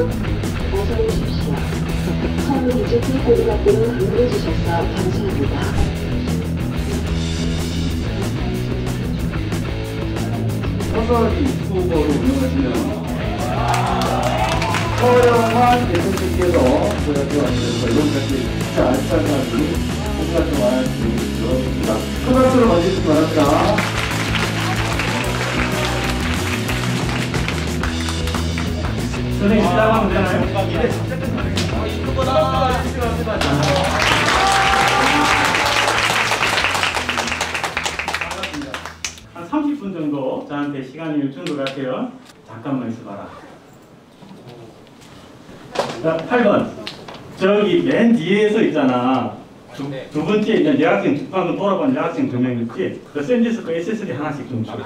어서 오십시오. 서울 디지털 고등학교로 방문해주셔서 감사합니다. 서서히 후보로 운영하시는 서영환 대통령께서 보여주었는 결론까지 잘 설명하기 공간 동안 주셨습니다. 큰 박수로 맞으시기 바랍니다. 선생님 시작하면 되나요? 한 30분 정도 저한테 시간이 준 것 같아요. 잠깐만 있어봐라. 자, 8번. 저기 맨 뒤에서 있잖아. 두 번째 있는 여학생, 방금 돌아본 여학생 2명 있지? 그 샌디스크 SSD 하나씩 좀 줘.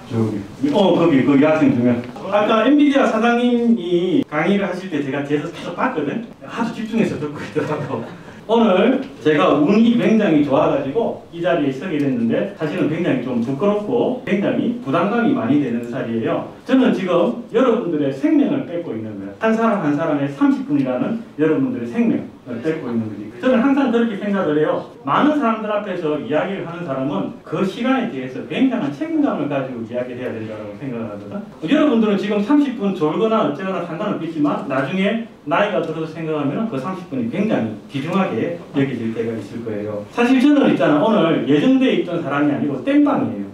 저기. 거기 여학생 2명. 아까 엔비디아 사장님이 강의를 하실 때 제가 뒤에서 계속 봤거든? 아주 집중해서 듣고 있더라고. 오늘 제가 운이 굉장히 좋아가지고 이 자리에 서게 됐는데 사실은 굉장히 좀 부끄럽고 굉장히 부담감이 많이 되는 자리예요. 저는 지금 여러분들의 생명을 뺏고 있는 거예요. 한 사람 한 사람의 30분이라는 여러분들의 생명을 뺏고 있는 거지. 저는 항상 그렇게 생각을 해요. 많은 사람들 앞에서 이야기를 하는 사람은 그 시간에 대해서 굉장한 책임감을 가지고 이야기를 해야 된다고 생각을 하거든. 여러분들은 지금 30분 졸거나 어쩌거나 상관없겠지만 나중에 나이가 들어서 생각하면 그 30분이 굉장히 귀중하게 여겨질 때가 있을 거예요. 사실 저는 있잖아, 오늘 예정되어 있던 사람이 아니고 땜빵이에요.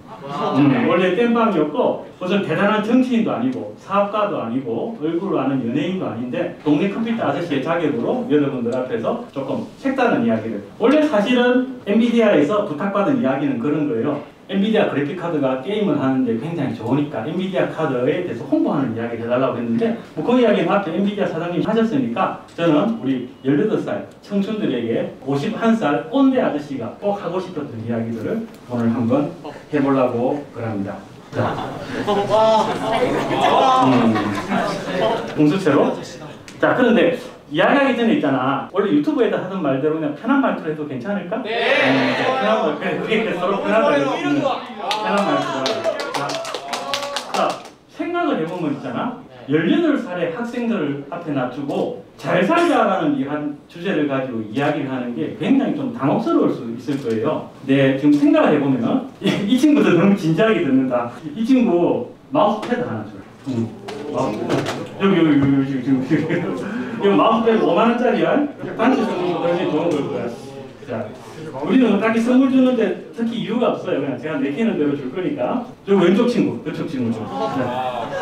원래 땜빵이었고 무슨 대단한 정치인도 아니고 사업가도 아니고 얼굴로 아는 연예인도 아닌데 동네 컴퓨터 아저씨의 자격으로 여러분들 앞에서 조금 색다른 이야기를, 원래 사실은 엔비디아에서 부탁받은 이야기는 그런 거예요. 엔비디아 그래픽카드가 게임을 하는데 굉장히 좋으니까 엔비디아 카드에 대해서 홍보하는 이야기를 해달라고 했는데 뭐 그 이야기는 앞에 엔비디아 사장님이 하셨으니까 저는 우리 18살 청춘들에게 51살 꼰대 아저씨가 꼭 하고 싶었던 이야기들을 오늘 한번 해보려고 그럽니다. 자, 공수체로. 자, 그런데 이야기하기 전에 있잖아, 원래 유튜브에다 하던 말대로 그냥 편한 말투로 해도 괜찮을까? 네. 편한 말, 그게 서로 편하다. 편한 말투로. 자, 생각을 해보면 있잖아, 18살의 학생들을 앞에 놔두고 잘 살자라는 이 한 주제를 가지고 이야기를 하는 게 굉장히 좀 당혹스러울 수 있을 거예요. 네, 지금 생각을 해보면 이 친구도 너무 진지하게 듣는다. 이 친구 마우스 패드 하나 줘. 마우스 패드. 여기. 이거 마우스패드 5만원짜리야? 반지 정도 훨씬 좋은 걸 거야. 자, 우리는 딱히 선물 주는데 특히 이유가 없어요. 그냥 제가 내키는 대로 줄 거니까. 저 왼쪽 친구, 그쪽 친구 좀. 자,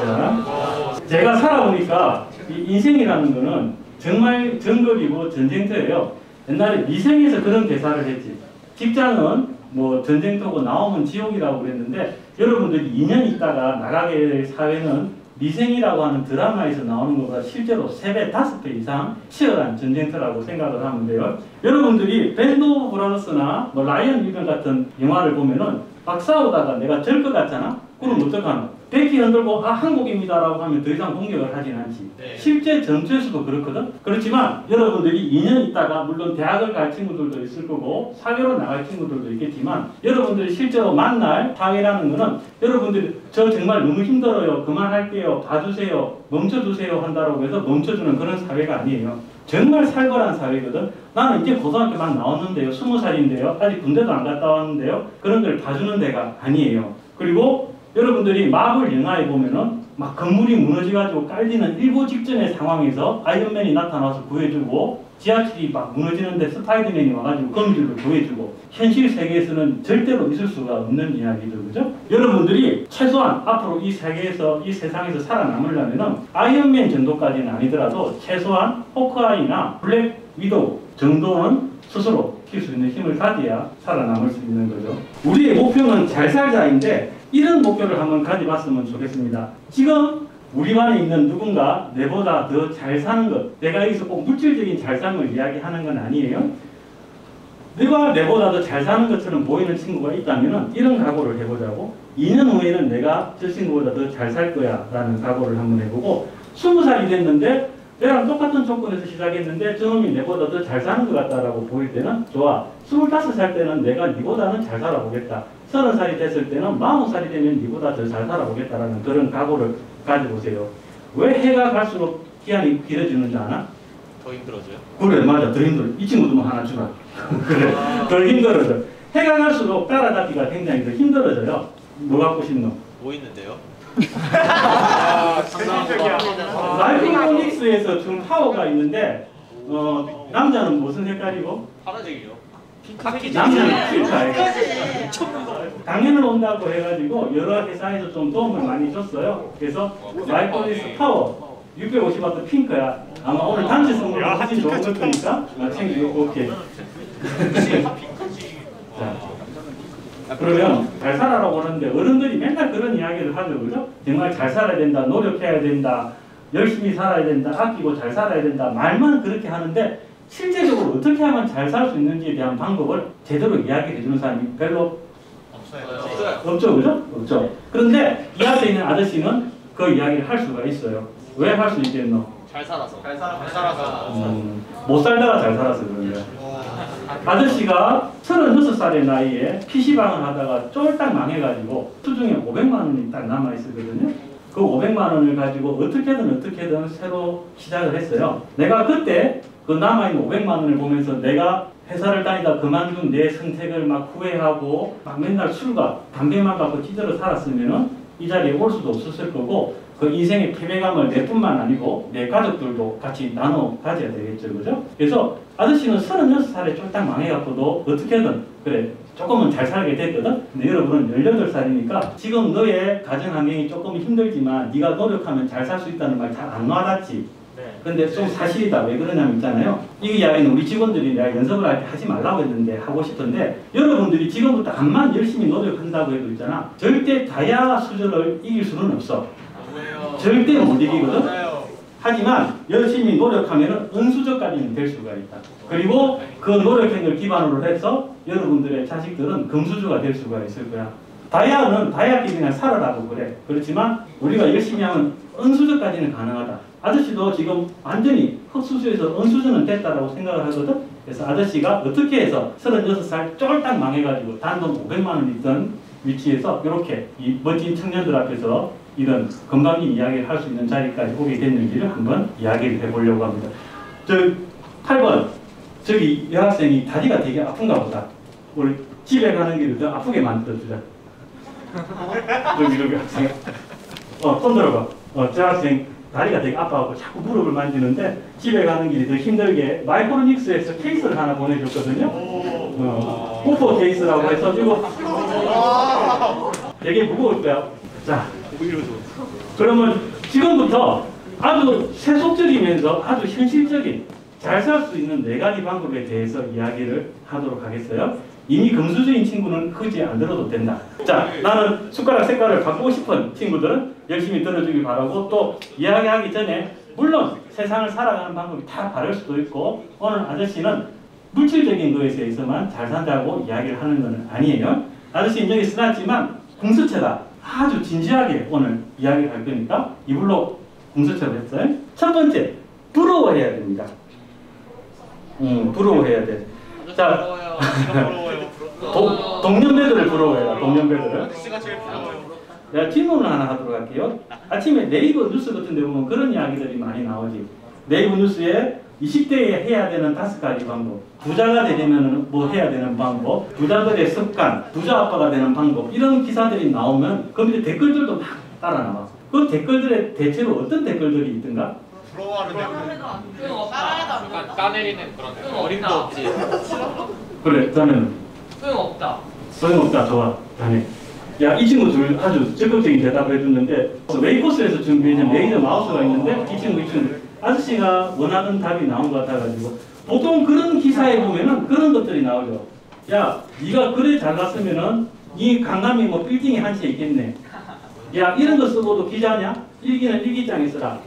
제가 살아보니까 이 인생이라는 거는 정말 정글이고 전쟁터예요. 옛날에 미생에서 그런 대사를 했지. 직장은 뭐 전쟁터고 나오면 지옥이라고 그랬는데 여러분들이 2년 있다가 나가게 될 사회는 미생이라고 하는 드라마에서 나오는 것보다 실제로 3배, 5배 이상 치열한 전쟁터라고 생각을 하면 돼요. 여러분들이 밴드 오브 브라더스나 뭐 라이언 위건 같은 영화를 보면은 막 싸우다가 내가 질 것 같잖아? 그럼 어떡하노? 백기 흔들고 한국입니다라고 하면 더 이상 공격을 하진 않지. 네. 실제 전투에서도 그렇거든. 그렇지만 여러분들이 2년 있다가 물론 대학을 갈 친구들도 있을 거고 사회로 나갈 친구들도 있겠지만 여러분들이 실제로 만날 사회라는 거는 여러분들이 저 정말 너무 힘들어요, 그만할게요, 봐주세요, 멈춰주세요 한다고 해서 멈춰주는 그런 사회가 아니에요. 정말 살벌한 사회거든. 나는 이제 고등학교 막 나왔는데요, 20살인데요, 아직 군대도 안 갔다 왔는데요, 그런 걸 봐주는 데가 아니에요. 그리고 여러분들이 마블 영화에 보면은 막 건물이 무너져가지고 깔리는 일보 직전의 상황에서 아이언맨이 나타나서 구해주고 지하철이 막 무너지는데 스파이더맨이 와가지고 거미줄로 구해주고, 현실 세계에서는 절대로 있을 수가 없는 이야기들, 그죠? 여러분들이 최소한 앞으로 이 세계에서, 이 세상에서 살아남으려면은 아이언맨 정도까지는 아니더라도 최소한 호크아이나 블랙 위도우 정도는 스스로 킬 수 있는 힘을 가져야 살아남을 수 있는 거죠. 우리의 목표는 잘 살자인데 이런 목표를 한번 가져봤으면 좋겠습니다. 지금 우리 반에 있는 누군가 내보다 더 잘 사는 것, 내가 여기서 꼭 물질적인 잘 사는 걸 이야기하는 건 아니에요. 내가 내보다 더 잘 사는 것처럼 보이는 친구가 있다면 이런 각오를 해보자고. 2년 후에는 내가 저 친구보다 더 잘 살 거야 라는 각오를 한번 해보고, 20살이 됐는데 내랑 똑같은 조건에서 시작했는데 저놈이 내보다 더 잘 사는 것 같다라고 보일 때는 좋아. 25살 때는 내가 니보다는 잘 살아보겠다. 30살이 됐을 때는 40살이 되면 니보다 더 잘 살아보겠다라는 그런 각오를 가져보세요. 왜 해가 갈수록 기한이 길어지는지 아나? 더 힘들어져요? 그래, 맞아. 더 힘들어. 이 친구도 뭐 하나 주라. 그래, 더 힘들어져. 해가 갈수록 따라잡기가 굉장히 더 힘들어져요. 뭐 갖고 싶노? 뭐 있는데요? 마이크로닉스에서 준 파워가 있는데 남자는 무슨 색깔이고? 파란색이요. 남자는 핑크예요. 강연을 온다고 해가지고 여러 회사에서 좀 도움을 많이 줬어요. 그래서 마이크로닉스 파워 650W 핑크야. 아마 오늘 단체 선물로 훨씬 좋은 걸 거니까 챙기고 오케이. 자, 그러면 잘 살아라고 하는데 어른들이 맨날 그런 이야기를 하죠, 그죠? 정말 잘 살아야 된다, 노력해야 된다, 열심히 살아야 된다, 아끼고 잘 살아야 된다, 말만 그렇게 하는데 실제적으로 어떻게 하면 잘 살 수 있는지에 대한 방법을 제대로 이야기해 주는 사람이 별로 없어요. 없죠, 그죠? 없죠. 그런데 이 앞에 있는 아저씨는 그 이야기를 할 수가 있어요. 왜 할 수 있겠노? 잘 살아서. 잘 살아서. 못 살다가 잘 살아서 그런 거야. 아저씨가 36살의 나이에 PC방을 하다가 쫄딱 망해가지고 수중에 500만 원이 딱 남아있었거든요. 그 500만 원을 가지고 어떻게든 새로 시작을 했어요. 내가 그때 그 남아있는 500만 원을 보면서 내가 회사를 다니다 그만둔 내 선택을 막 후회하고 막 맨날 술과 담배만 갖고 찌들어 살았으면은 이 자리에 올 수도 없었을 거고 그 인생의 패배감을 내뿐만 아니고 내 가족들도 같이 나눠 가져야 되겠죠, 그죠? 그래서 아저씨는 36살에 쫄딱 망해갖고도 어떻게든 그래 조금은 잘 살게 됐거든. 근데 여러분은 18살이니까 지금 너의 가정 환경이 조금 힘들지만 네가 노력하면 잘 살 수 있다는 말 잘 안 와닿지. 근데 좀 사실이다. 왜 그러냐면 있잖아요. 이 이야기는 우리 직원들이 내가 연습을 할 때 하지 말라고 했는데 하고 싶은데 여러분들이 지금부터 암만 열심히 노력한다고 해도 있잖아. 절대 다이아 수저를 이길 수는 없어. 절대 못 이기거든. 하지만 열심히 노력하면 은수저까지는 될 수가 있다. 그리고 그 노력행을 기반으로 해서 여러분들의 자식들은 금수저가 될 수가 있을 거야. 다이아는 다이아끼리 그냥 살아라고 그래. 그렇지만 우리가 열심히 하면 은수저까지는 가능하다. 아저씨도 지금 완전히 흑수저에서 은수저는 됐다라고 생각을 하거든. 그래서 아저씨가 어떻게 해서 36살 쫄딱 망해가지고 단돈 500만 원 있던 위치에서 이렇게 이 멋진 청년들 앞에서 이런 건강인 이야기를 할 수 있는 자리까지 오게 됐는지를 한번 이야기를 해보려고 합니다. 저 8번 저기 여학생이 다리가 되게 아픈가 보다. 우리 집에 가는 길을 더 아프게 만들어주자. 여기 학생 손 들어봐. 저 학생 다리가 되게 아파하고 자꾸 무릎을 만지는데 집에 가는 길이 더 힘들게 마이크로닉스에서 케이스를 하나 보내줬거든요. 호포 케이스라고 해서 이거 되게 무거울 거야. 자, 그러면 지금부터 아주 세속적이면서 아주 현실적인 잘 살 수 있는 4가지 방법에 대해서 이야기를 하도록 하겠어요. 이미 금수저인 친구는 굳이 안 들어도 된다. 자, 나는 숟가락 색깔을 바꾸고 싶은 친구들은 열심히 들어주길 바라고, 또 이야기하기 전에 물론 세상을 살아가는 방법이 다 다를 수도 있고 오늘 아저씨는 물질적인 것에 있어만 잘 산다고 이야기를 하는 건 아니에요. 아저씨는 여기 써놨지만 궁서체다. 아주 진지하게 오늘 이야기를 할 거니까 이불로 궁서체를 했어요. 첫 번째, 부러워해야 됩니다. 부러워해야 돼. 자, 동년배들을 부러워해요. 동년배들을. 씨가 제일 부러워요. 내가 질문을 하나 하도록 할게요. 아침에 네이버 뉴스 같은 데 보면 그런 이야기들이 많이 나오지. 네이버 뉴스에 20대에 해야 되는 5가지 방법, 부자가 되려면 뭐 해야 되는 방법, 부자들의 습관, 부자 아빠가 되는 방법, 이런 기사들이 나오면 그 밑에 댓글들도 막 따라 나와. 그 댓글들에 대체로 어떤 댓글들이 있던가? 부러워하는 소용없다. 까내리는 그런 어림도 없지. 그래, 자네는? 소용없다. 소용없다. 좋아. 자네. 야, 이 친구 둘 아주 적극적인 대답을 해줬는데 웨이코스에서 준비한 레이저 마우스가 있는데 이 친구 아저씨가 원하는 답이 나온 것 같아가지고 보통 그런 기사에 보면은 그런 것들이 나오죠. 야, 네가 그래 잘났으면은 네 강남이 뭐 빌딩이 한 채 있겠네. 야, 이런 거 쓰고도 기자냐? 일기는 일기장에 쓰라.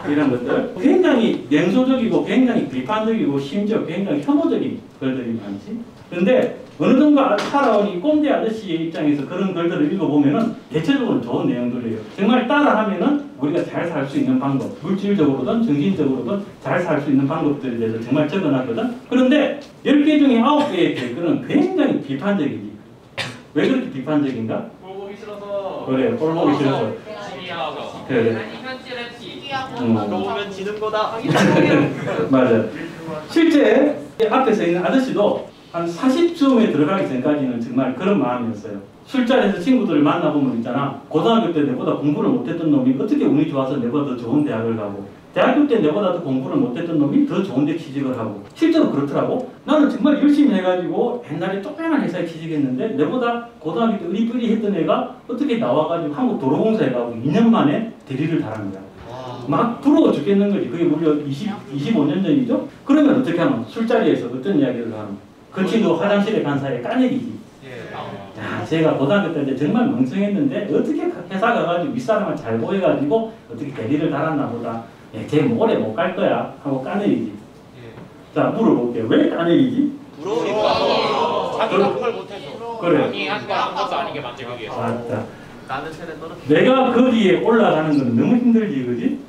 이런 것들 굉장히 냉소적이고 굉장히 비판적이고 심지어 굉장히 혐오적인 글들이 많지. 근데 어느 정도 살아온 이 꼰대 아저씨의 입장에서 그런 글들을 읽어보면은 대체적으로 좋은 내용들이에요. 정말 따라하면은 우리가 잘 살 수 있는 방법, 물질적으로든 정신적으로든 잘 살 수 있는 방법들에 대해서 정말 적어놨거든. 그런데 10개 중에 9개의 댓글은 굉장히 비판적이지. 왜 그렇게 비판적인가? 꼴보기 싫어서. 그래, 꼴보기 싫어서. 시기하고. 그래. 아니 현실했지. 좋으면 지는 거다. 맞아. 실제 앞에 서 있는 아저씨도 한 40쯤에 들어가기 전까지는 정말 그런 마음이었어요. 술자리에서 친구들을 만나보면 있잖아. 고등학교 때 내보다 공부를 못했던 놈이 어떻게 운이 좋아서 내보다 더 좋은 대학을 가고, 대학교 때 내보다 더 공부를 못했던 놈이 더 좋은 데 취직을 하고, 실제로 그렇더라고. 나는 정말 열심히 해가지고 옛날에 조그만 회사에 취직했는데 내보다 고등학교 때 의리부리 했던 애가 어떻게 나와가지고 한국도로공사에 가고 2년 만에 대리를 달한 거야. 막 부러워 죽겠는 거지. 그게 무려 25년 전이죠? 그러면 어떻게 하노? 술자리에서 어떤 이야기를 하노? 그 친구 화장실에 간 사이에 까내리지. 야, 제가 고등학교 때 정말 멍청했는데 어떻게 회사 가가지고 윗사람을 잘 보여가지고 어떻게 대리를 달았나 보다. 쟤 뭐 오래 못 갈 거야 하고 까내리지. 자, 물어볼게요. 왜 까내리지? 부러우니까. 자기가 그걸 못해서. 그래. 아니 한 것도 아니게 만들기 위해서. 맞다. 나는 세대 떨어져. 내가 거기에 올라가는 건 너무 힘들지, 그지?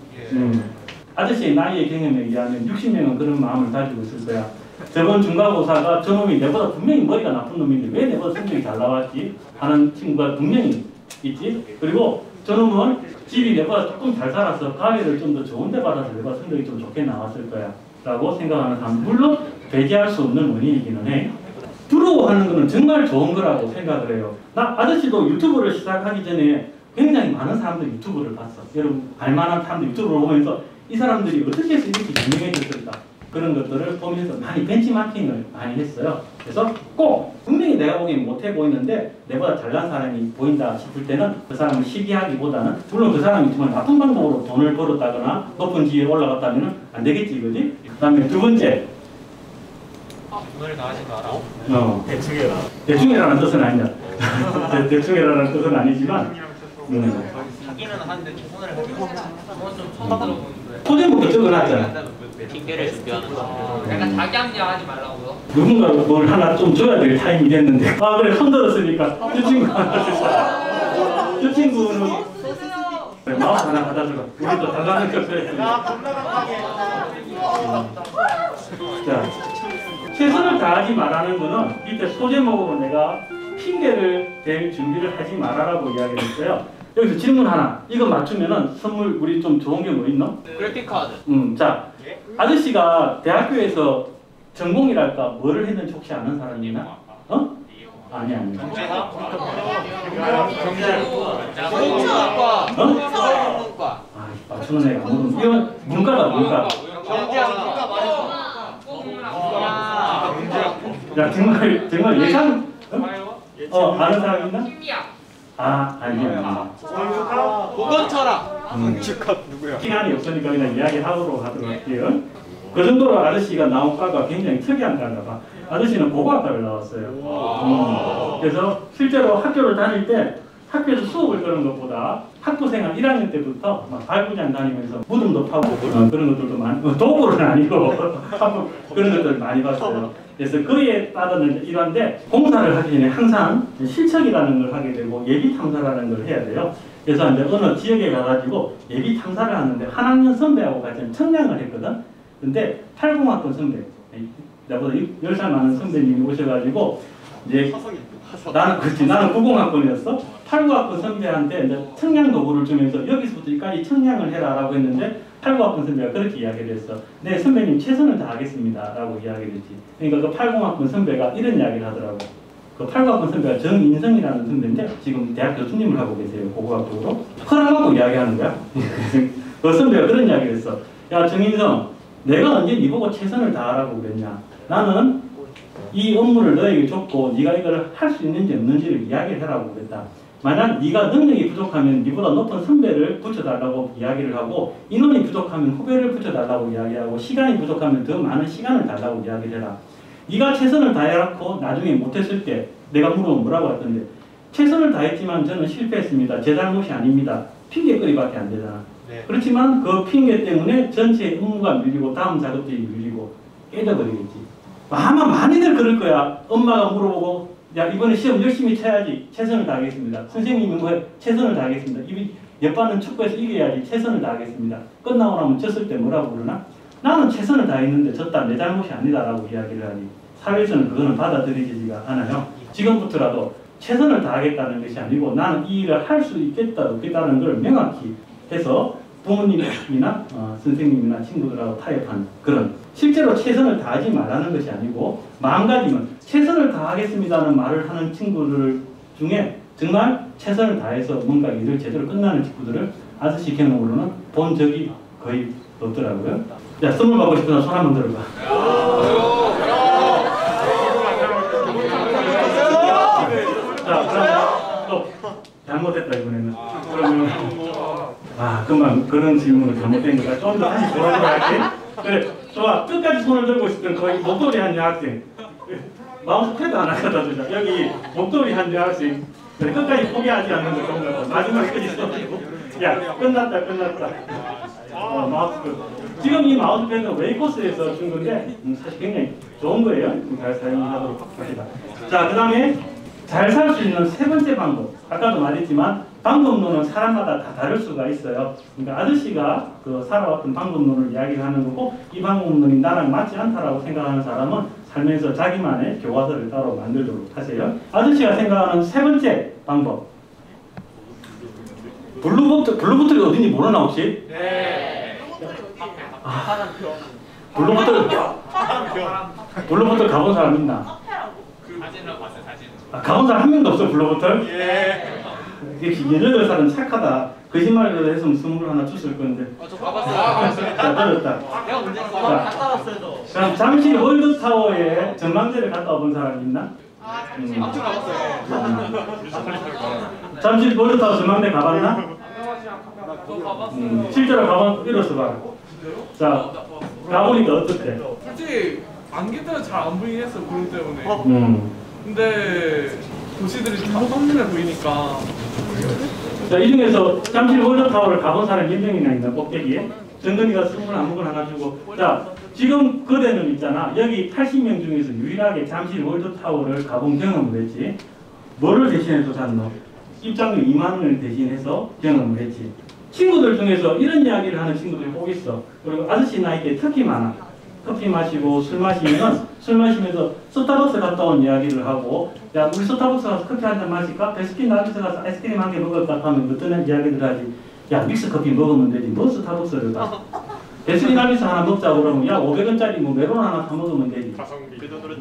아저씨의 나이의 경험에 의하면 60명은 그런 마음을 가지고 있을 거야. 저번 중간고사가 저놈이 내보다 분명히 머리가 나쁜 놈인데 왜 내보다 성적이 잘 나왔지? 하는 친구가 분명히 있지. 그리고 저놈은 집이 내보다 조금 잘 살아서 가해를 좀 더 좋은 데 받아서 내보다 성적이 좀 좋게 나왔을 거야 라고 생각하는 사람, 물론 배제할 수 없는 원인이기는 해. 부러워하는 거는 정말 좋은 거라고 생각을 해요. 나 아저씨도 유튜브를 시작하기 전에 굉장히 많은 사람들이 유튜브를 봤어. 여러분 알만한 사람들 유튜브를 보면서 이 사람들이 어떻게 해서 이렇게 유명해졌을까, 그런 것들을 보면서 많이 벤치마킹을 많이 했어요. 그래서 꼭 분명히 내가 보기엔 못해 보이는데 내보다 잘난 사람이 보인다 싶을 때는 그 사람을 시기하기보다는, 물론 그 사람이 정말 나쁜 방법으로 돈을 벌었다거나 높은 지위에 올라갔다면 안 되겠지, 그지? 그 다음에 두 번째, 돈을 다 하지 마라. 대충해라. 대충해라는 뜻은 아니다. 대충해라는 뜻은 아니지만 자기는 하는데 최선을 하지 마. 그건 좀 처음 들어보는데. 소제목도 적어놨잖아. 핑계를 준비하는 거. 약간 자기합리화 하지 말라고요? 누군가 뭘 하나 좀 줘야 될 타임이 됐는데, 아 그래 손 들었으니까 저 친구 하나 주세요. 저 친구는 그래, 마우스 하나 받아주고 우리도 달라는 걸 그랬으니까. 자, 최선을 다하지 말라는 거는 밑에 소제목으로 내가 핑계를 댈 준비를 하지 말아라고 이야기를 했어요. 여기서 질문 하나, 이거 맞추면은 선물 우리 좀 좋은 게 뭐 있노? 그래픽 카드. 자, 아저씨가 대학교에서 전공이랄까 뭐를 했는지 혹시 아는 사람이 있나? 어? 아니. 경제학? 공학과. 문과. 아, 맞추는 애가 아무도. 이건 문과다, 문과. 경제학. 야, 정말 예상? 아는 사람 있나? 심리학. 아니야. 보건철학. 건축학 누구야? 시간이 없으니까 그냥 이야기하도록 하도록 할게요. 그 정도로 아저씨가 나온 과가 굉장히 특이한 과인가 봐. 아저씨는 고고학과를 나왔어요. 그래서 실제로 학교를 다닐 때 학교에서 수업을 그런 것보다 학부생활 1학년 때부터 막 발구장 다니면서 무덤도 파고 그런 것들도 많이, 도구는 아니고 그런 것들을 많이 봤어요. 그래서 그에 따르는 일환데, 공사를 하기 전에 항상 실척이라는 걸 하게 되고 예비 탐사라는 걸 해야 돼요. 그래서 이제 어느 지역에 가가지고 예비 탐사를 하는데 한 학년 선배하고 같이 청량을 했거든. 근데 80학번 선배, 나보다 10살 많은 선배님이 오셔가지고 이제 나는 90학번이었어. 89학번 선배한테 이제 청량 도구를 주면서 여기서부터 여기까지 청량을 해라라고 했는데 89학번 선배가 그렇게 이야기를 했어. 네, 선배님 최선을 다하겠습니다 라고 이야기를 했지. 그러니까 그 80학번 선배가 이런 이야기를 하더라고. 그 89학번 선배가 정인성이라는 선배인데 지금 대학 교수님을 하고 계세요. 고고학부로. 허락하고 이야기하는 거야. 그 선배가 그런 이야기를 했어. 야, 정인성, 내가 언제 네 보고 최선을 다하라고 그랬냐. 나는 이 업무를 너에게 줬고 네가 이걸 할 수 있는지 없는지를 이야기를 해라고 그랬다. 만약 네가 능력이 부족하면 네보다 높은 선배를 붙여달라고 이야기를 하고, 인원이 부족하면 후배를 붙여달라고 이야기하고, 시간이 부족하면 더 많은 시간을 달라고 이야기를 해라. 네가 최선을 다해놓고 나중에 못했을 때 내가 물어보면 뭐라고 했던데, 최선을 다했지만 저는 실패했습니다. 제 잘못이 아닙니다. 핑계거리밖에 안 되잖아. 네. 그렇지만 그 핑계 때문에 전체 업무가 밀리고 다음 작업들이 밀리고 깨져버리겠지. 아마 많이들 그럴 거야. 엄마가 물어보고, 야, 이번에 시험 열심히 쳐야지. 최선을 다하겠습니다. 선생님이 뭐 최선을 다하겠습니다. 옆반은 축구에서 이겨야지. 최선을 다하겠습니다. 끝나고 나면 졌을 때 뭐라고 그러나? 나는 최선을 다했는데 졌다. 내 잘못이 아니다라고 이야기를 하니 사회에서는 그거는 받아들이지가 않아요. 지금부터라도 최선을 다하겠다는 것이 아니고 나는 이 일을 할 수 있겠다 없겠다는 걸 명확히 해서 부모님이나 선생님이나 친구들하고 타협하는 그런 실제로 최선을 다하지 말라는 것이 아니고 마음가짐은 최선을 다하겠습니다는 말을 하는 친구들 중에 정말 최선을 다해서 뭔가 일을 제대로 끝나는 친구들을 아저씨 경험으로는 본 적이 거의 없더라고요. 자, 선물 받고 싶으면 손 한번 들어봐. 자, 그럼 또 잘못했다 이번에는. 그러면 금방 그런 질문은 잘못된 거다. 좀 더 다시 돌아갈게. 그래, 좋아. 끝까지 손을 들고 있을 거의 목도리 한 여학생. 마우스 패드 하나 갖다 주자. 여기 목도리 한 여학생. 그래, 끝까지 포기하지 않는 거 좋은 것 같아. 마지막까지 써주고. 야, 끝났다. 마우스 패드. 지금 이 마우스 패드는 웨이코스에서 준 건데 사실 굉장히 좋은 거예요. 잘 사용하도록 합시다. 자, 그 다음에 잘 살 수 있는 세 번째 방법. 아까도 말했지만 방법론은 사람마다 다 다를 수가 있어요. 그러니까 아저씨가 그 살아왔던 방법론을 이야기를 하는 거고 이 방법론이 나랑 맞지 않다라고 생각하는 사람은 살면서 자기만의 교과서를 따로 만들도록 하세요. 아저씨가 생각하는 세 번째 방법. 블루보틀이 어딘지 모르나 혹시? 네. 블루보틀 가본 사람 있나? 사진으로 봤어요, 사진. 가본 사람 한 명도 없어 블루보틀? 예. 18살은 착하다. 거짓말을 했으면 선물 하나 줬을 건데. 저 가봤어요. 자, 들었다. 내가 문제 갔다 왔어요, 저. 그럼 잠실 월드타워에 전망대를 갔다 와본 사람 있나? 아무튼 가봤어요. 잠실 월드타워 전망대 가봤나? 저 가봤어요. 실제로 가본 이로써 봐. 자, 가보니까 어떻대? 솔직히 안개 때문에 잘 안 보이긴 했어, 구름 때문에. 근데 도시들이 다 선명해 보이니까. 자, 이 중에서 잠실 월드타워를 가본 사람 몇 명이나 있나, 꼭대기에? 정근이가 선물 아무거나 하나 주고. 자, 지금 그대는 있잖아. 여기 80명 중에서 유일하게 잠실 월드타워를 가본 경험을 했지. 뭐를 대신해서 샀노? 입장료 2만 원을 대신해서 경험을 했지. 친구들 중에서 이런 이야기를 하는 친구들이 꼭 있어. 그리고 아저씨 나이 때 특히 많아. 커피 마시고 술 마시면 술 마시면서 스타벅스 갔다 온 이야기를 하고, 야 우리 스타벅스 가서 커피 한 잔 마실까? 베스킨 라빈스 가서 아이스크림 한 개 먹을까? 하면 어떤 이야기를 하지? 야 믹스 커피 먹으면 되지 뭐 스타벅스를 가? 베스킨 라빈스 하나 먹자고 그러면 야 500원짜리 뭐 메론 하나 사 먹으면 되지.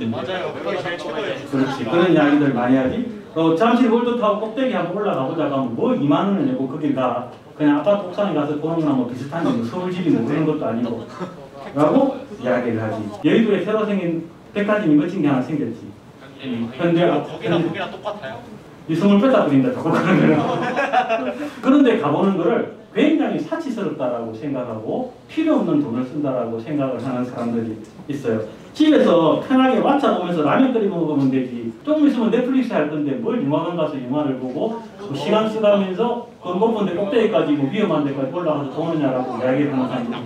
맞아요. 그게 제일 최고예요. 그렇지. 그런 이야기들 많이 하지. 잠실 월드타워 꼭대기 한번 올라가 보자 하면 뭐 2만 원을 내고 거길 가. 그냥 아파트 옥상에 가서 보는 거나 뭐 비슷한 뭐 서울집이 뭐 그런 것도 아니고 라고 이야기를 하지. 여의도에 새로 생긴 백화점이 멋진 게 하나 생겼지. 거기랑 똑같아요. 이 선물 뺐다 버린다 자꾸 그러면. 그런데 가보는 거를 굉장히 사치스럽다라고 생각하고 필요 없는 돈을 쓴다라고 생각을 하는 사람들이 있어요. 집에서 편하게 왓챠 보면서 라면 끓여 먹으면 되지. 조금 있으면 넷플릭스 할 건데 뭘 영화관 가서 영화를 보고 뭐 시간 쓰가면서 그 높은 데 꼭대기까지 뭐 위험한 데까지 올라가서 도느냐라고 이야기를 하는 사람들이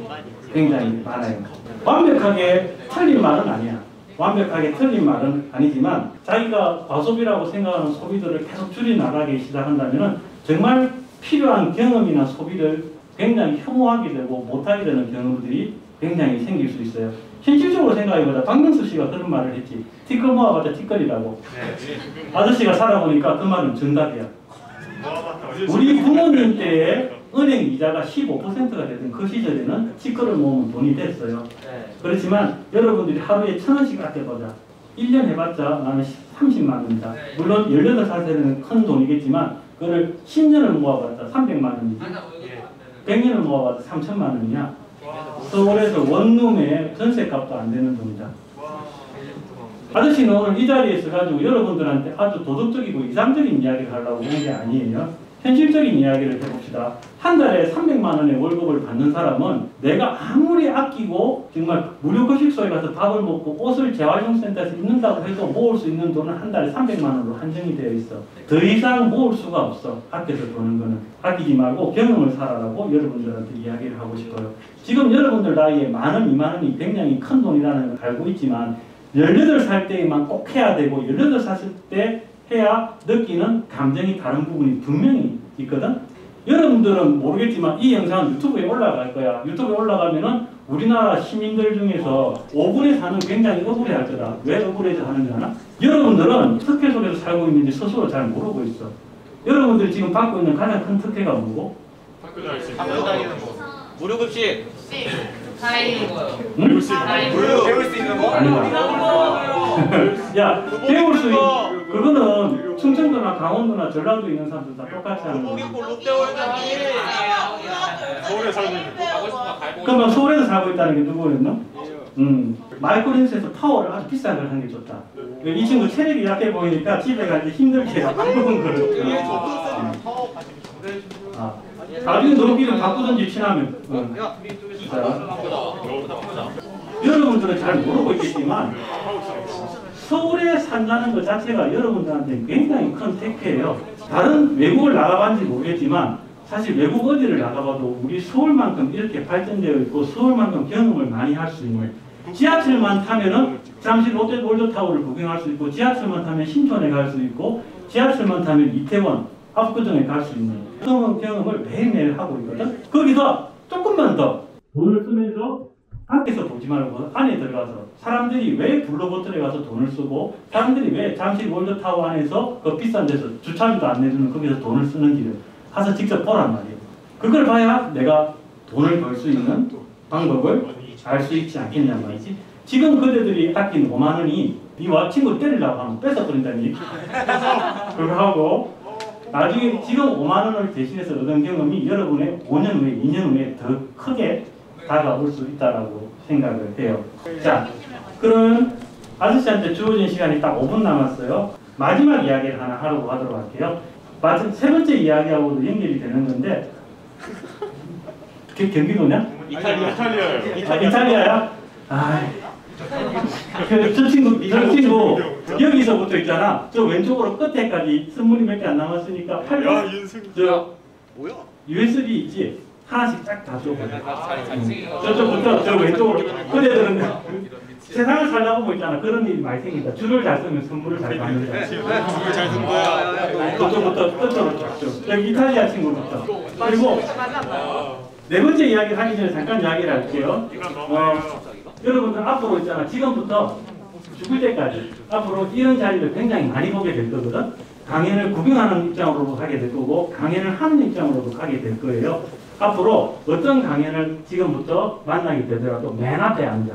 굉장히 많아요. 완벽하게 틀린 말은 아니야. 완벽하게 틀린 말은 아니지만 자기가 과소비라고 생각하는 소비들을 계속 줄여나가기 시작한다면 정말 필요한 경험이나 소비를 굉장히 혐오하게 되고 못하게 되는 경우들이 굉장히 생길 수 있어요. 현실적으로 생각해보자. 박명수 씨가 그런 말을 했지. 티끌 모아봤자 티끌이라고. 아저씨가 살아보니까 그 말은 정답이야. 우리 부모님 때에 은행 이자가 15%가 되던 그 시절에는 티끌을 모으면 돈이 됐어요. 그렇지만 여러분들이 하루에 1,000원씩 아껴보자. 1년 해봤자 나는 30만 원이다. 물론 18살 때는 큰 돈이겠지만 그걸 10년을 모아봤자 300만 원이지. 100년을 모아봤자 3천만 원이야. 서울에서 원룸의 전세값도 안 되는 돈이다. 아저씨는 오늘 이 자리에 있어가지고 여러분들한테 아주 도덕적이고 이상적인 이야기를 하려고 하는 게 아니에요. 현실적인 이야기를 해봅시다. 한 달에 300만 원의 월급을 받는 사람은 내가 아무리 아끼고 정말 무료급식소에 가서 밥을 먹고 옷을 재활용센터에서 입는다고 해도 모을 수 있는 돈은 한 달에 300만 원으로 한정이 되어 있어. 더 이상 모을 수가 없어. 아껴서 버는 거는. 아끼지 말고 경험을 살아라고 여러분들한테 이야기를 하고 싶어요. 지금 여러분들 나이에 10,000원, 20,000원이 굉장히 큰 돈이라는 걸 알고 있지만 18살 때에만 꼭 해야 되고 18살 때 해야 느끼는 감정이 다른 부분이 분명히 있거든. 여러분들은 모르겠지만 이 영상은 유튜브에 올라갈 거야. 유튜브에 올라가면은 우리나라 시민들 중에서 5분의 4는 굉장히 억울해할 거다. 왜 억울해서 하는지 아나? 여러분들은 특혜 속에서 살고 있는지 스스로 잘 모르고 있어. 여러분들이 지금 받고 있는 가장 큰 특혜가 뭐고? 학교 다니는 거. 무료급식. 응? 배울 수 있는 거? 야, 배울 수 있, 그거는 충청도나 강원도나 전라도 있는 사람들 다 똑같이 하는 거야. 롯데월드 하니. 서울에 살고 있는 그러면 서울에서 살고 있다는 게 누구였나? 마이크로린스에서 파워를 아주 비싼 걸 한 게 좋다. 이 친구 체력이 약해 보이니까 집에 갈 때 힘들게 바꾸는 거를. 나중에 너희들은 바꾸든지 친하면. 여러분들은 잘 모르고 있겠지만 서울에 산다는 것 자체가 여러분들한테 굉장히 큰 택배예요. 다른 외국을 나가봤는지 모르겠지만 사실 외국 어디를 나가봐도 우리 서울만큼 이렇게 발전되어 있고 서울만큼 경험을 많이 할 수 있는, 지하철만 타면은 잠시 롯데월드타워를 구경할 수 있고, 지하철만 타면 신촌에 갈 수 있고, 지하철만 타면 이태원, 압구정에 갈 수 있는 그런 경험을 매일매일 하고 있거든. 거기서 조금만 더 돈을 쓰면서 밖에서 보지 말고 안에 들어가서 사람들이 왜 블루버틀에 가서 돈을 쓰고, 사람들이 왜 잠실 월드타워 안에서 그 비싼 데서 주차비도 안 내주는 거기서 돈을 쓰는지를 가서 직접 보란 말이에요. 그걸 봐야 내가 돈을 벌 수 있는 방법을 알 수 있지 않겠냐 말이지. 지금 그대들이 아낀 5만 원이 니와 친구 때리려고 하면 뺏어버린다니. 그거 하고 나중에 지금 5만 원을 대신해서 얻은 경험이 여러분의 5년 후에, 2년 후에 더 크게 다가올 수 있다고 생각을 해요. 자, 그럼 아저씨한테 주어진 시간이 딱 5분 남았어요. 마지막 이야기를 하나 하려고 하도록 할게요. 세 번째 이야기하고도 연결이 되는 건데, 경기도냐? 이탈리아야? 저 친구 여기서부터 있잖아. 저 왼쪽으로 끝에까지 선물이 몇 개 안 남았으니까 8번. 저 USB 있지? 하나씩 쫙 다 줘. 저쪽부터 저 왼쪽으로. 그대들은 세상을 살다 보면 있잖아. 그런 일이 많이 생긴다. 줄을 잘 쓰면 선물을 잘 받는다. 줄을 잘 쓴 거야. 저쪽부터 끝으로 쫙 줘. 여기 이탈리아 친구부터. 그리고 네 번째 이야기를 하기 전에 잠깐 이야기를 할게요. 여러분들 앞으로 있잖아. 지금부터 죽을 때까지 앞으로 이런 자리를 굉장히 많이 보게 될 거거든. 강연을 구경하는 입장으로도 가게 될 거고, 강연을 하는 입장으로도 가게 될 거예요. 앞으로 어떤 강연을 지금부터 만나게 되더라도 맨 앞에 앉아.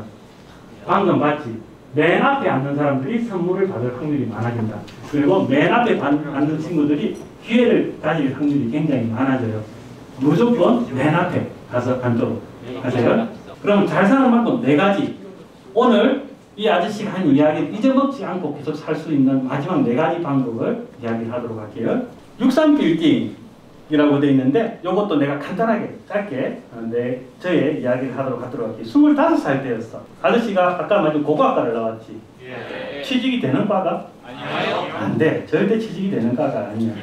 방금 봤지? 맨 앞에 앉는 사람들이 선물을 받을 확률이 많아진다. 그리고 맨 앞에 앉는 친구들이 기회를 가질 확률이 굉장히 많아져요. 무조건 맨 앞에 가서 앉도록 하세요. 그럼 잘 사는 방법 4가지. 오늘 이 아저씨가 한 이야기를 잊어먹지 않고 계속 살 수 있는 마지막 4가지 방법을 이야기하도록 할게요. 63빌딩이라고 되어 있는데, 이것도 내가 간단하게 짧게 저의 이야기를 하도록 할게요. 25살 때였어. 아저씨가 아까 말한 고고학과를 나왔지. 취직이 되는 과가? 아니요. 안 돼. 절대 취직이 되는 과가 아니야.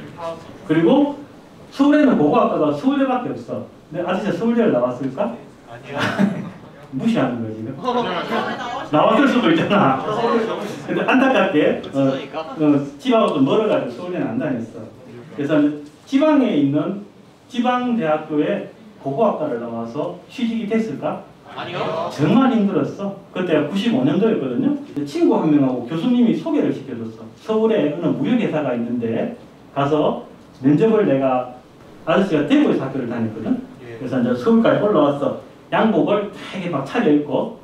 그리고 서울에는 고고학과가 서울대밖에 없어. 근데 아저씨가 서울대를 나왔을까? 아니요. 무시하는 거지. 나왔을 수도 있잖아. 근데 안타깝게 집하고 좀 멀어가지고 서울대는 안 다녔어. 그래서 지방에 있는 지방대학교에 고고학과를 나와서 취직이 됐을까? 아니요. 정말 힘들었어. 그때가 95년도였거든요. 친구 한 명하고 교수님이 소개를 시켜줬어. 서울에 어느 무역회사가 있는데 가서 면접을, 내가 아저씨가 대구에서 학교를 다녔거든. 그래서 이제 서울까지 올라왔어. 양복을 되게 막 차려입고,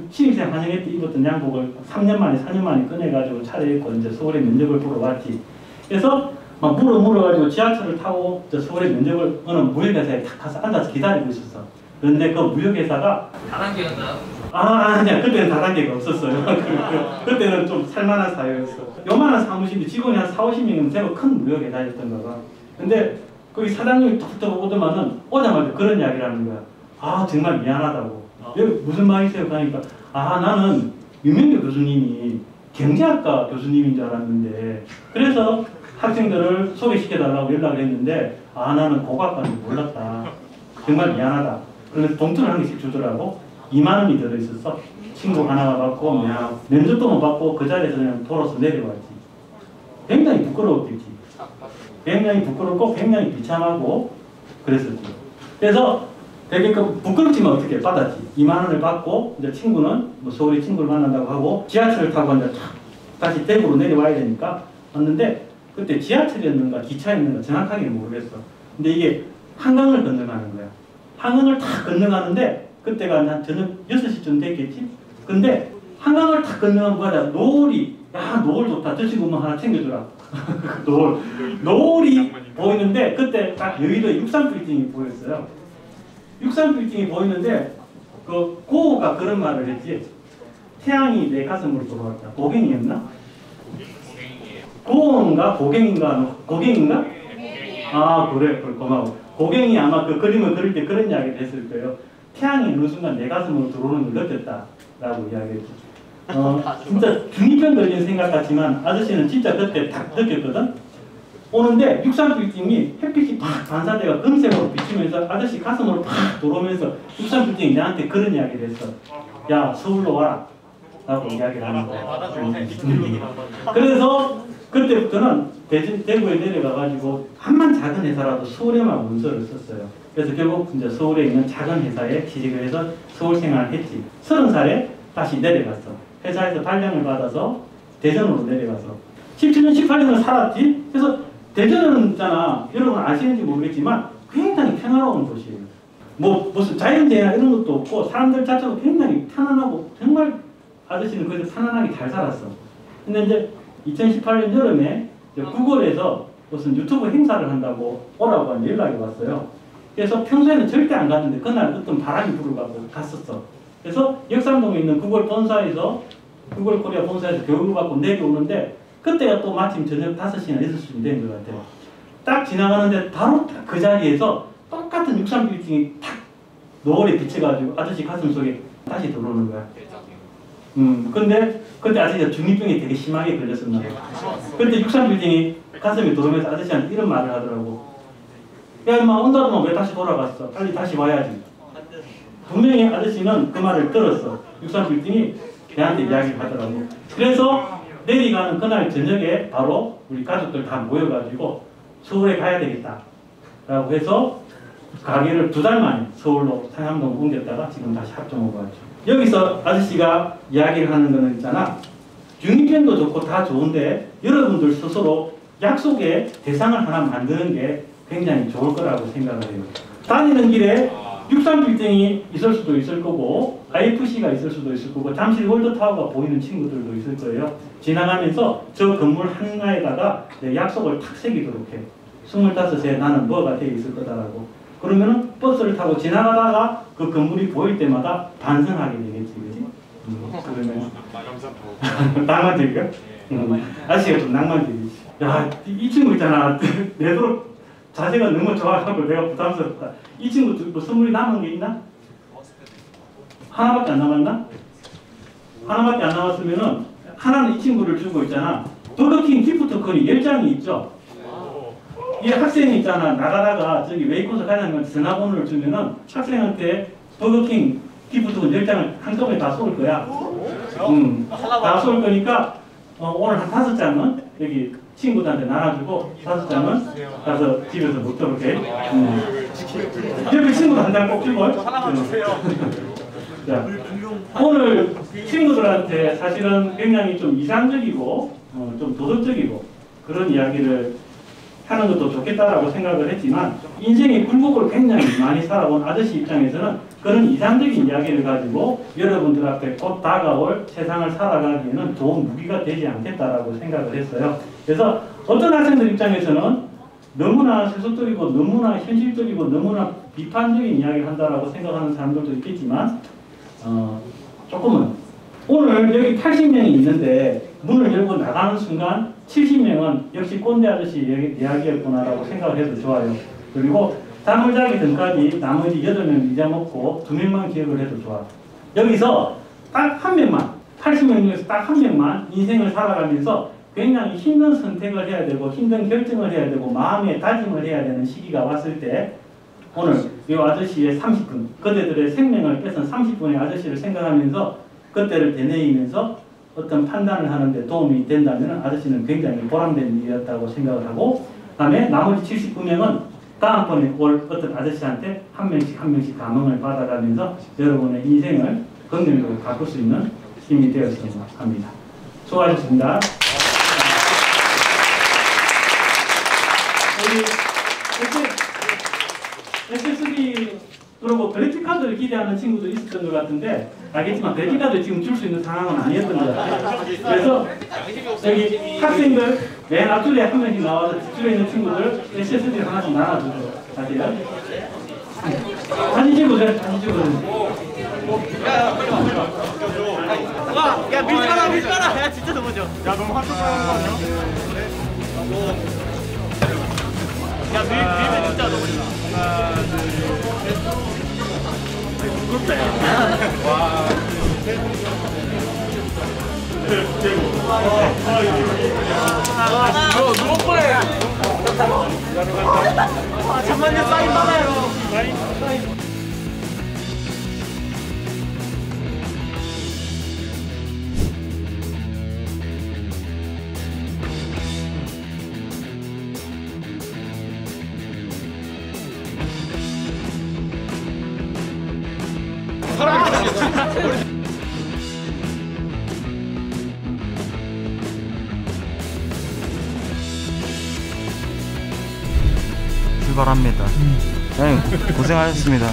신입생 환영회 때 입었던 양복을 3년 만에 4년 만에 꺼내가지고 차려입고 이제 서울에 면접을 보러 왔지. 그래서 막 물어가지고 지하철을 타고 저 서울에 면접을 어느 무역회사에 탁 가서 앉아서 기다리고 있었어. 그런데 그 무역회사가 다단계였나요? 아니야. 그때는 다단계가 없었어요. 그때는 좀 살만한 사회였어. 요만한 사무실인데 직원이 한 4, 50명이면 제법 큰 무역회사였던가 봐. 근데 거기 사장님이 툭툭 오더만은 오자마자 그런 이야기를 하는 거야. 정말 미안하다고. 여기 무슨 말이세요? 하니까 나는 유명규 교수님이 경제학과 교수님인 줄 알았는데, 그래서 학생들을 소개시켜달라고 연락을 했는데 나는 고고학과는 몰랐다. 정말 미안하다. 그래서 봉투를 한 개씩 주더라고. 2만 원이 들어있었어. 친구 하나가 받고 면접도 못 받고 그 자리에서 그냥 돌아서 내려왔지. 굉장히 부끄러웠겠지. 굉장히 부끄럽고 굉장히 비참하고 그랬었지. 그래서 되게 부끄럽지만 어떻게 받았지. 2만 원을 받고 이제 친구는 서울에 친구를 만난다고 하고 지하철을 타고 이제 다시 대구로 내려와야 되니까 왔는데, 그때 지하철이었는가 기차였는가 정확하게 모르겠어. 근데 이게 한강을 건너가는 거야. 한강을 탁 건너가는데 그때가 한 저녁 6시쯤 됐겠지? 근데 한강을 탁 건너가면 뭐야? 노을이, 야 노을 좋다. 저 친구 뭐 하나 챙겨주라. 노을이 보이는데 그때 딱 여의도 63빌딩이 보였어요. 63빌딩이 보이는데 그 고우가 그런 말을 했지. 태양이 내 가슴으로 들어왔다. 고갱이였나? 고우인가? 고갱인가? 고갱인가? 아 그래 고마워. 고갱이 아마 그 그림을 그릴 때 그런 이야기를 했을 거예요. 태양이 어느 순간 내 가슴으로 들어오는 걸 느꼈다라고 이야기했죠. 진짜 중2병 걸린 생각 같지만 아저씨는 진짜 그때 딱 느꼈거든. 오는데 63빌딩이 햇빛이 팍 반사대가 금색으로 비치면서 아저씨 가슴으로 팍 들어오면서 63빌딩이 나한테 그런 이야기를 했어. 야 서울로 와라 라고 이야기를 하는 거야. 그래서 그때부터는 대구에 내려가가지고 한만 작은 회사라도 서울에만 문서를 썼어요. 그래서 결국 이제 서울에 있는 작은 회사에 취직을 해서 서울 생활을 했지. 30살에 다시 내려갔어. 회사에서 발령을 받아서 대전으로 내려가서 17년, 18년을 살았지. 그래서 대전은 있잖아. 여러분 아시는지 모르겠지만 굉장히 평화로운 도시예요. 뭐 무슨 자연재해나 이런 것도 없고 사람들 자체도 굉장히 편안하고 정말 아저씨는 그래서 편안하게 잘 살았어. 근데 이제 2018년 여름에 구글에서 무슨 유튜브 행사를 한다고 오라고 연락이 왔어요. 그래서 평소에는 절대 안 갔는데 그날 어떤 바람이 불어가지고 갔었어. 그래서 역삼동에 있는 구글 본사에서 구글 코리아 본사에서 교육을 받고 내려오는데 그때가 또 마침 저녁 5시나 6시쯤 된 것 같아요. 딱 지나가는데 바로 딱 그 자리에서 똑같은 63빌딩이 탁 노을에 비쳐가지고 아저씨 가슴 속에 다시 들어오는 거야. 근데 그때 아저씨가 중2병이 되게 심하게 걸렸었나 봐. 그때 63빌딩이 가슴에 들어오면서 아저씨한테 이런 말을 하더라고. 야 인마 온다더만 왜 다시 돌아갔어? 빨리 다시 와야지. 분명히 아저씨는 그 말을 들었어. 63빌딩이 걔한테 이야기를 하더라고. 그래서 내려가는 그날 저녁에 바로 우리 가족들 다 모여가지고 서울에 가야 되겠다 라고 해서 가게를 2달 만에 서울로 상암동 옮겼다가 지금 다시 합정으로 왔죠. 여기서 아저씨가 이야기를 하는 거는 있잖아. 중2병도 좋고 다 좋은데 여러분들 스스로 약속의 대상을 하나 만드는 게 굉장히 좋을 거라고 생각을 해요. 다니는 길에 63빌딩이 있을 수도 있을 거고 IFC가 있을 수도 있을 거고 잠실 월드타워가 보이는 친구들도 있을 거예요. 지나가면서 저 건물 하나에다가 내 약속을 탁 새기도록 해. 25세 나는 뭐가 되어 있을 거다라고. 그러면은 버스를 타고 지나가다가 그 건물이 보일 때마다 반성하게 되겠지, 그지? 그러면 낭만적이야? 아저씨가 좀 낭만적이지. 야, 이 친구 있잖아. 내도록 자세가 너무 좋아가지고 내가 부담스럽다. 이 친구 뭐 선물이 남은 게 있나? 하나밖에 안 남았나? 하나밖에 안 남았으면은 하나는 이 친구를 주고 있잖아. 버거킹 기프트콘이 10장이 있죠. 이 학생이 있잖아. 나가다가 저기 웨이코스 과장님한테 전화번호를 주면은 학생한테 버거킹 기프트콘 10장을 한꺼번에 다 쏠 거야. 다 쏠 거니까 오늘 한 5장은 여기 친구들한테 나눠주고 5장은 가서 집에서 먹도록 해. 옆에 친구도 한 장 꼭 주고. 하나만 주세요. 자, 오늘 친구들한테 사실은 굉장히 좀 이상적이고 좀 도덕적이고 그런 이야기를 하는 것도 좋겠다라고 생각을 했지만 인생의 굴곡을 굉장히 많이 살아온 아저씨 입장에서는 그런 이상적인 이야기를 가지고 여러분들 앞에 곧 다가올 세상을 살아가기에는 좋은 무기가 되지 않겠다라고 생각을 했어요. 그래서 어떤 학생들 입장에서는 너무나 세속적이고 너무나 현실적이고 너무나 비판적인 이야기를 한다라고 생각하는 사람들도 있겠지만 조금은 오늘 여기 80명이 있는데 문을 열고 나가는 순간 70명은 역시 꼰대 아저씨 이야기였구나라고 생각을 해도 좋아요. 그리고 잠을 자기 전까지 나머지 8명 잊어먹고 2명만 기억을 해도 좋아. 여기서 딱 한 명만 80명 중에서 딱 한 명만 인생을 살아가면서 굉장히 힘든 선택을 해야 되고 힘든 결정을 해야 되고 마음의 다짐을 해야 되는 시기가 왔을 때 오늘 이 아저씨의 30분 그대들의 생명을 뺏은 30분의 아저씨를 생각하면서 그때를 되뇌이면서 어떤 판단을 하는데 도움이 된다면 아저씨는 굉장히 보람된 일이었다고 생각을 하고 그다음에 나머지 79명은 다음번에 올 어떤 아저씨한테 한 명씩 감흥을 받아가면서 여러분의 인생을 긍정적으로 바꿀 수 있는 힘이 되었으면 합니다. 수고하셨습니다. 우리 SSB 그리고 그래픽 카드를 기대하는 친구도 있었던 것 같은데 알겠지만 그래픽 카드 지금 줄 수 있는 상황은 아니었던 것 같아요. 그래서 여기 학생들 맨 앞줄에 한 명씩 나와서 뒷줄에 있는 친구들 SSD를 하나씩 나눠주도록 하세요. 사진 찍으세요. 사진 찍으세요. 야 밀지 마라 밀지 마라. 야 진짜 너무죠. 야 너무 한쪽으로 거 아니야? 야 밀면 진짜 너무죠. 하나 둘 누워 뻔해. 잠만요 사인 받아요. 출발합니다. 네, 고생하셨습니다.